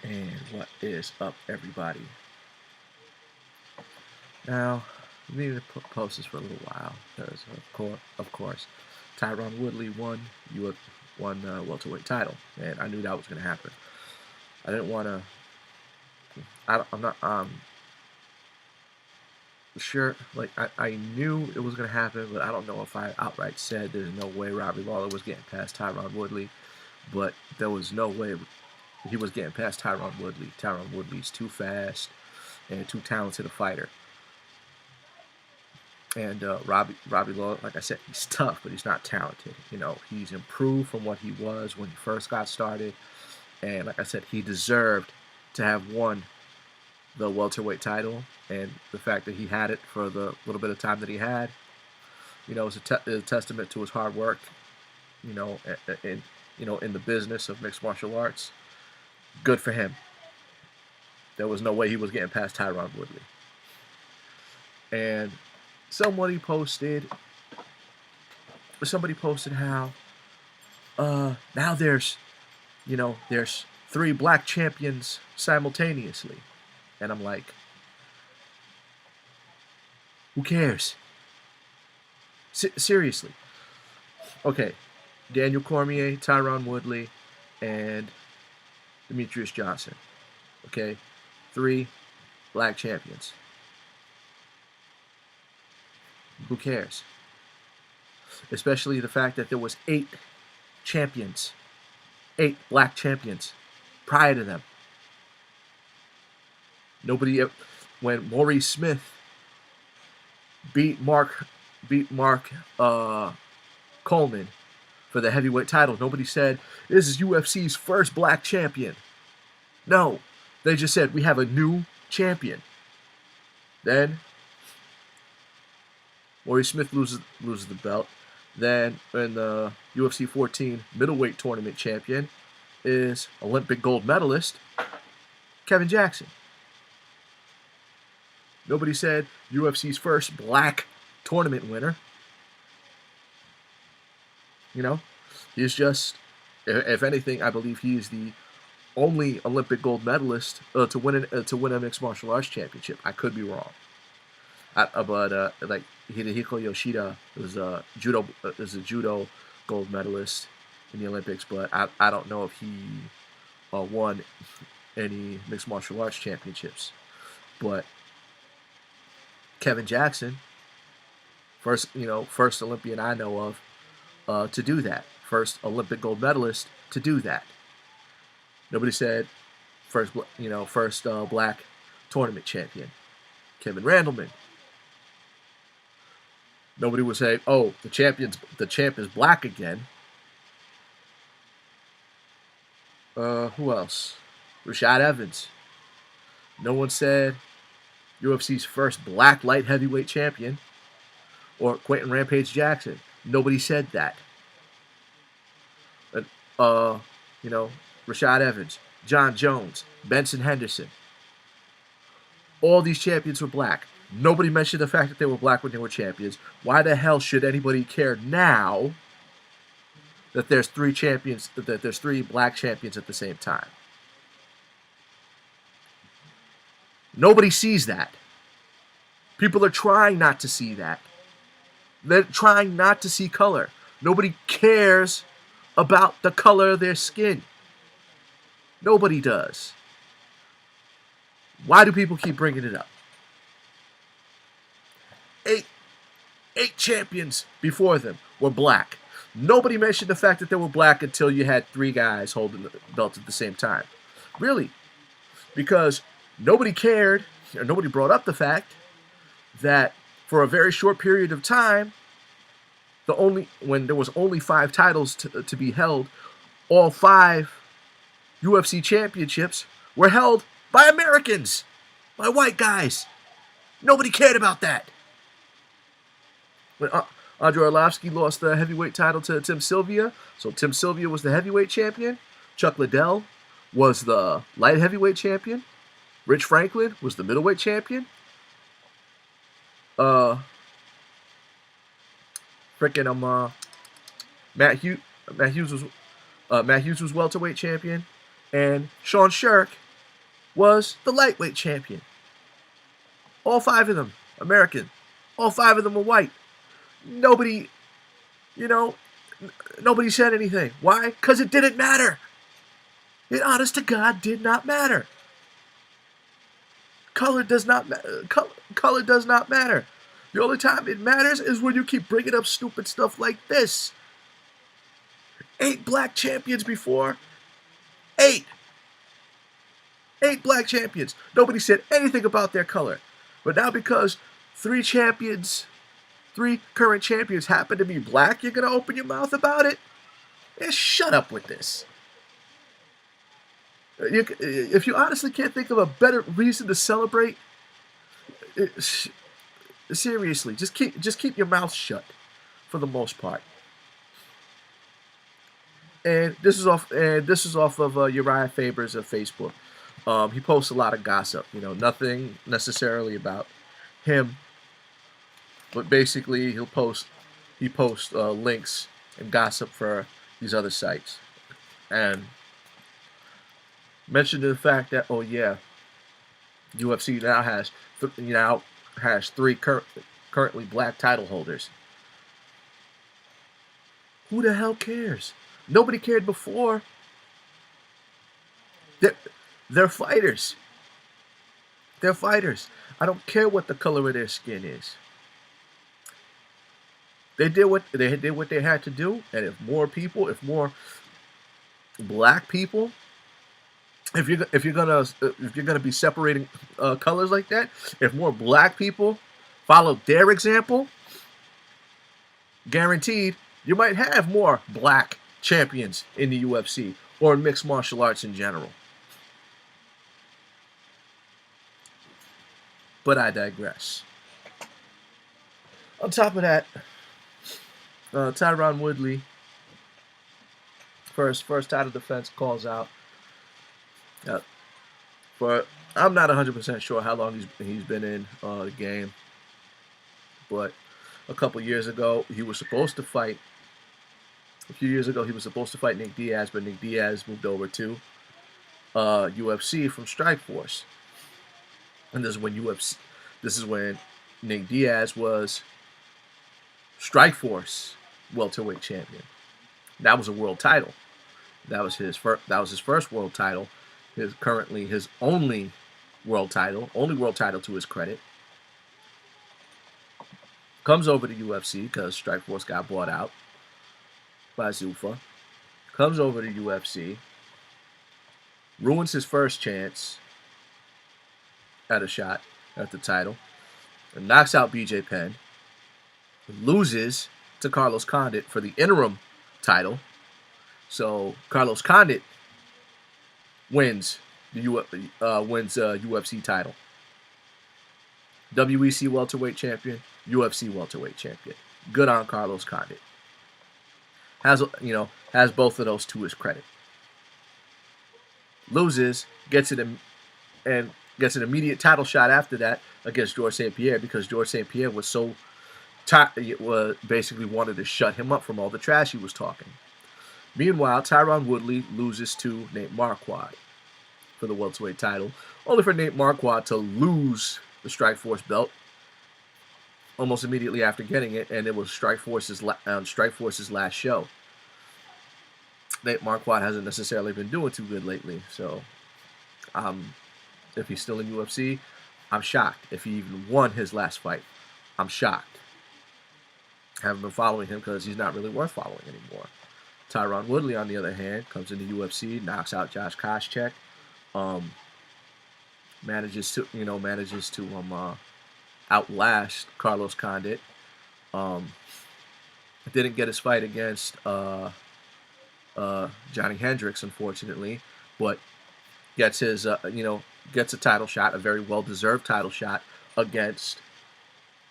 And what is up, everybody? Now, we needed to post this for a little while because, of course, TYRON Woodley won welterweight title, and I knew that was going to happen. I didn't want to. I'm not sure. Like I knew it was going to happen, but I don't know if I outright said there's no way Robbie Lawler was getting past TYRON Woodley. But there was no way he was getting past TYRON Woodley. TYRON Woodley's too fast and too talented a fighter. And Robbie Lawler, like I said, he's tough, but he's not talented. You know, he's improved from what he was when he first got started. And like I said, he deserved to have won the welterweight title. And the fact that he had it for the little bit of time that he had, you know, is a testament to his hard work. You know, and in the business of mixed martial arts. Good for him. There was no way he was getting past TYRON Woodley. And somebody posted how now there's three black champions simultaneously. And I'm like, who cares? Seriously. Okay, Daniel Cormier, TYRON Woodley, and Demetrius Johnson. Okay, three black champions. Who cares? Especially the fact that there was 8 champions, 8 black champions prior to them. Nobody, when Maurice Smith beat Mark Coleman for the heavyweight title, nobody said, this is UFC's first black champion. No, they just said, we have a new champion. Then Maurice Smith loses the belt. Then in the UFC 14 middleweight tournament champion is Olympic gold medalist Kevin Jackson. Nobody said UFC's first black tournament winner. You know, he's just, if anything, I believe he is the only Olympic gold medalist to win a mixed martial arts championship. I could be wrong, but like Hidehiko Yoshida is a judo gold medalist in the Olympics, but I don't know if he won any mixed martial arts championships. But Kevin Jackson, first Olympian I know of to do that, first Olympic gold medalist to do that. Nobody said first black tournament champion, Kevin Randleman. Nobody would say, oh, the champ is black again. Who else? Rashad Evans. No one said UFC's first black light heavyweight champion, or Quentin Rampage Jackson. Nobody said that. And, Rashad Evans, John Jones, Benson Henderson. All these champions were black. Nobody mentioned the fact that they were black when they were champions. Why the hell should anybody care now that there's 3 champions, that there's 3 black champions at the same time? Nobody sees that. People are trying not to see that. They're trying not to see color. Nobody cares about the color of their skin. Nobody does. Why do people keep bringing it up? 8 champions before them were black. Nobody mentioned the fact that they were black until you had 3 guys holding the belt at the same time. Really. Because nobody cared, or nobody brought up the fact that for a very short period of time, when there was only 5 titles to be held, all 5 UFC championships were held by Americans, by white guys. Nobody cared about that. When Andrei Arlovsky lost the heavyweight title to Tim Sylvia, so Tim Sylvia was the heavyweight champion. Chuck Liddell was the light heavyweight champion. Rich Franklin was the middleweight champion. Matt Hughes was welterweight champion, and Sean Shirk was the lightweight champion. All 5 of them American. All 5 of them were white. Nobody, you know, nobody said anything. Why? Because it didn't matter. It, honest to God, did not matter. Color does not matter. Color does not matter. The only time it matters is when you keep bringing up stupid stuff like this. 8 black champions before. 8. 8 black champions. Nobody said anything about their color. But now because 3 current champions happen to be black, you're going to open your mouth about it? Yeah, shut up with this. If you honestly can't think of a better reason to celebrate, seriously, just keep your mouth shut for the most part. And this is off of Uriah Faber's Facebook. He posts a lot of gossip. Nothing necessarily about him, but basically he posts links and gossip for these other sites, and mentioned the fact that UFC now has 3 currently black title holders. Who the hell cares? Nobody cared before. They're fighters. They're fighters. I don't care what the color of their skin is. They did what they had to do, and if more black people, if you're gonna be separating colors like that, if more black people follow their example, guaranteed you might have more black champions in the UFC or in mixed martial arts in general. But I digress. On top of that, TYRON Woodley, first title defense, calls out. But I'm not 100% sure how long he's been in the game. But a couple years ago, he was supposed to fight. A few years ago, he was supposed to fight Nick Diaz, but Nick Diaz moved over to UFC from Strikeforce. And this is when Nick Diaz was Strikeforce welterweight champion. That was a world title. That was his first world title. Currently his only world title to his credit. Comes over to UFC because Strikeforce got bought out by Zuffa. Comes over to UFC. Ruins his first chance at a shot at the title. And knocks out BJ Penn. Loses to Carlos Condit for the interim title. So Carlos Condit wins the UFC title. WEC welterweight champion, UFC welterweight champion. Good on Carlos Condit. Has both of those to his credit. Loses, gets an immediate title shot after that against George St. Pierre because George St. Pierre was basically wanted to shut him up from all the trash he was talking. Meanwhile, TYRON Woodley loses to Nate Marquardt for the welterweight title, only for Nate Marquardt to lose the Strikeforce belt almost immediately after getting it, and it was Strikeforce's last show. Nate Marquardt hasn't necessarily been doing too good lately, so if he's still in UFC, I'm shocked. If he even won his last fight, I'm shocked. Haven't been following him because he's not really worth following anymore. TYRON Woodley, on the other hand, comes into UFC, knocks out Josh Koscheck, manages to outlast Carlos Condit. Didn't get his fight against Johnny Hendricks, unfortunately, but gets a title shot, a very well-deserved title shot against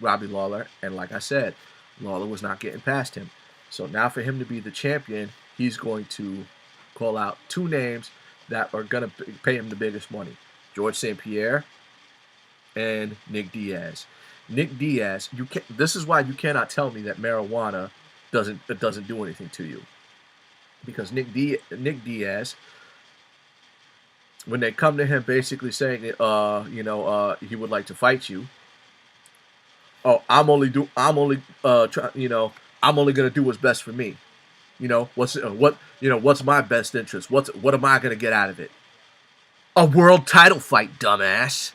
Robbie Lawler, and like I said, Lawler was not getting past him. So now for him to be the champion, he's going to call out 2 names that are going to pay him the biggest money. George St. Pierre and Nick Diaz. Nick Diaz, this is why you cannot tell me that marijuana doesn't do anything to you. Because Nick Diaz when they come to him basically saying, he would like to fight you. Oh, I'm only gonna do what's best for me. What's my best interest? What am I gonna get out of it? A world title fight, dumbass.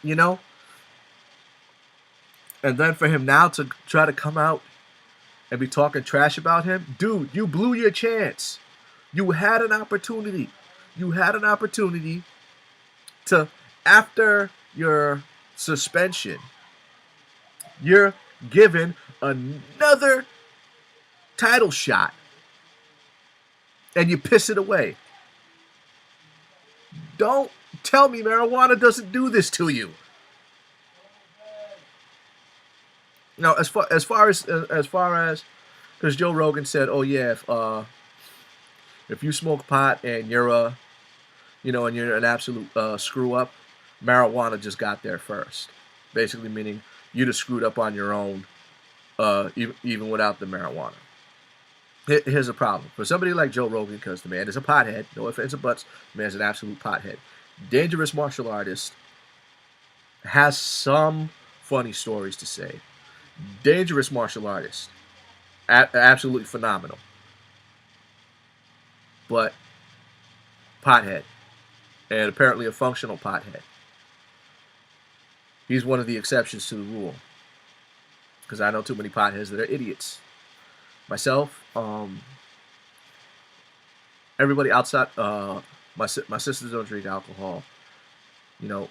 You know, and then for him now to try to come out and be talking trash about him, dude, you blew your chance. You had an opportunity. You had an opportunity to, after your suspension, you're given another title shot and you piss it away. Don't tell me marijuana doesn't do this to you. Now, as far as because Joe Rogan said, oh yeah, if you smoke pot and you're an absolute screw up, marijuana just got there first. Basically meaning you just screwed up on your own, even without the marijuana. Here's a problem. For somebody like Joe Rogan, because the man is a pothead, no offense or buts, the man's an absolute pothead. Dangerous martial artist, has some funny stories to say. Dangerous martial artist, absolutely phenomenal. But pothead, and apparently a functional pothead. He's one of the exceptions to the rule. Because I know too many potheads that are idiots. Myself, everybody outside, my sisters don't drink alcohol, you know,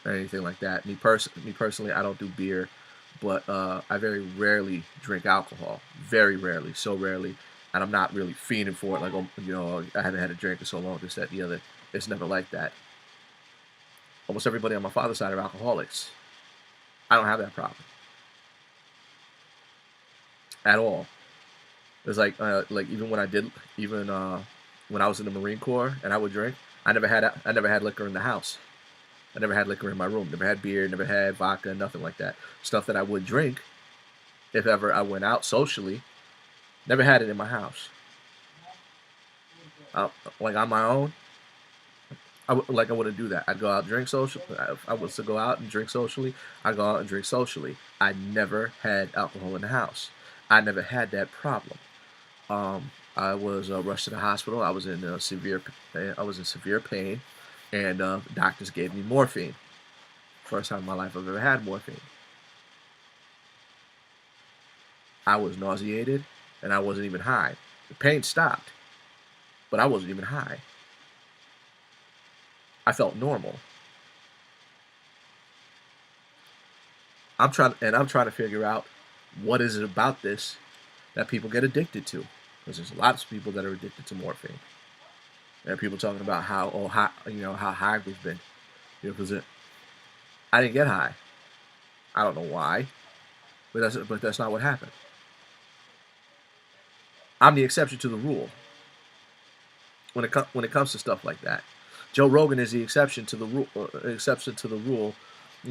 anything like that. Me personally, I don't do beer, but I very rarely drink alcohol. Very rarely, so rarely, and I'm not really fiending for it. Like, I haven't had a drink in so long. This, that, the other. It's never like that. Almost everybody on my father's side are alcoholics. I don't have that problem at all. It's like even when I did, even when I was in the Marine Corps and I would drink, I never had liquor in the house. I never had liquor in my room. Never had beer. Never had vodka. Nothing like that. Stuff that I would drink if ever I went out socially. Never had it in my house. Like on my own, I wouldn't do that. I'd go out and drink social. If I was to go out and drink socially, I'd go out and drink socially. I never had alcohol in the house. I never had that problem. I was rushed to the hospital. I was in severe pain, and doctors gave me morphine. First time in my life I've ever had morphine. I was nauseated, and I wasn't even high. The pain stopped, but I wasn't even high. I felt normal. I'm trying to figure out what is it about this that people get addicted to. Because there's lots of people that are addicted to morphine. There are people talking about how high we've been. Because I didn't get high. I don't know why, but that's not what happened. I'm the exception to the rule when it comes to stuff like that. Joe Rogan is the exception to the rule. When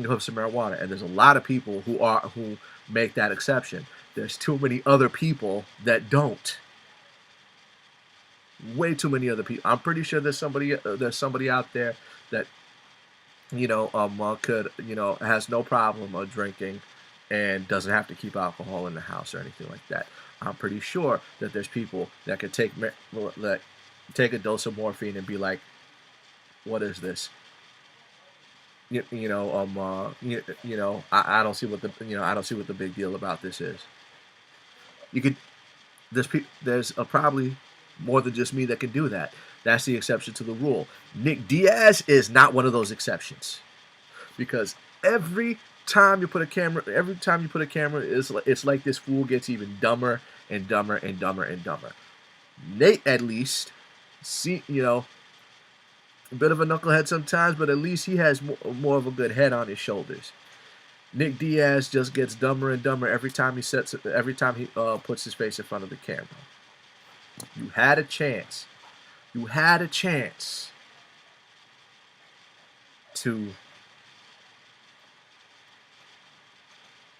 it comes to marijuana, and there's a lot of people who make that exception. There's too many other people that don't. Way too many other people. I'm pretty sure there's somebody out there that could has no problem of drinking and doesn't have to keep alcohol in the house or anything like that. I'm pretty sure that there's people that could take a dose of morphine and be like, what is this? I don't see what the big deal about this is. You could there's probably more than just me that can do that. That's the exception to the rule. Nick Diaz is not one of those exceptions, because every time you put a camera, it's like this fool gets even dumber and dumber and dumber and dumber. Nate, at least, a bit of a knucklehead sometimes, but at least he has more of a good head on his shoulders. Nick Diaz just gets dumber and dumber every time he puts his face in front of the camera. You had a chance. You had a chance to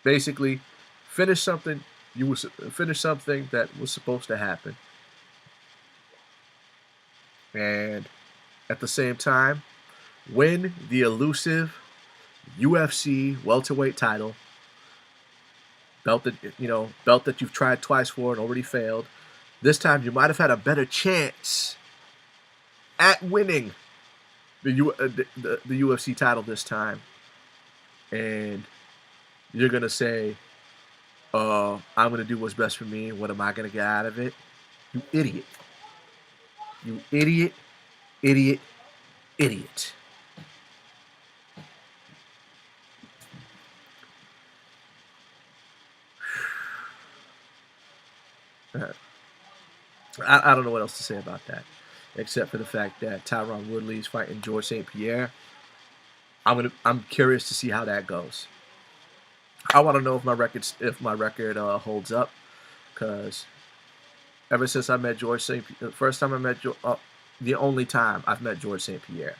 basically finish something that was supposed to happen, and at the same time, win the elusive UFC welterweight title. Belt that you've tried twice for and already failed. This time you might have had a better chance at winning the UFC title this time. And you're going to say, I'm going to do what's best for me. What am I going to get out of it? You idiot. You idiot, idiot, idiot. I don't know what else to say about that, except for the fact that TYRON Woodley is fighting George St. Pierre. I'm curious to see how that goes. I want to know if my record holds up, because ever since I met George St. Pierre, the first time I met the only time I've met George St. Pierre,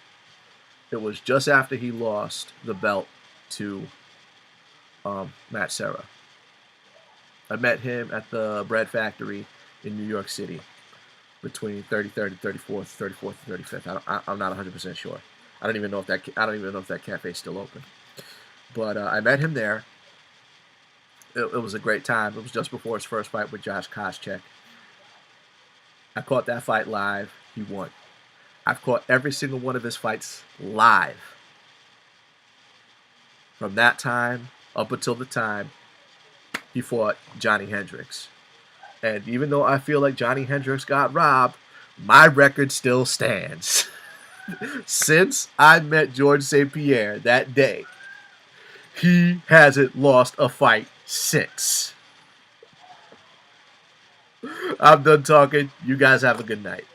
it was just after he lost the belt to Matt Serra. I met him at the Bread Factory in New York City between 33rd and 34th and 35th. I'm not 100% sure. I don't even know if that cafe is still open. But I met him there. It was a great time. It was just before his first fight with Josh Koscheck. I caught that fight live. He won. I've caught every single one of his fights live. From that time up until the time he fought Johnny Hendricks. And even though I feel like Johnny Hendricks got robbed, my record still stands. Since I met George St. Pierre that day, he hasn't lost a fight since. I'm done talking. You guys have a good night.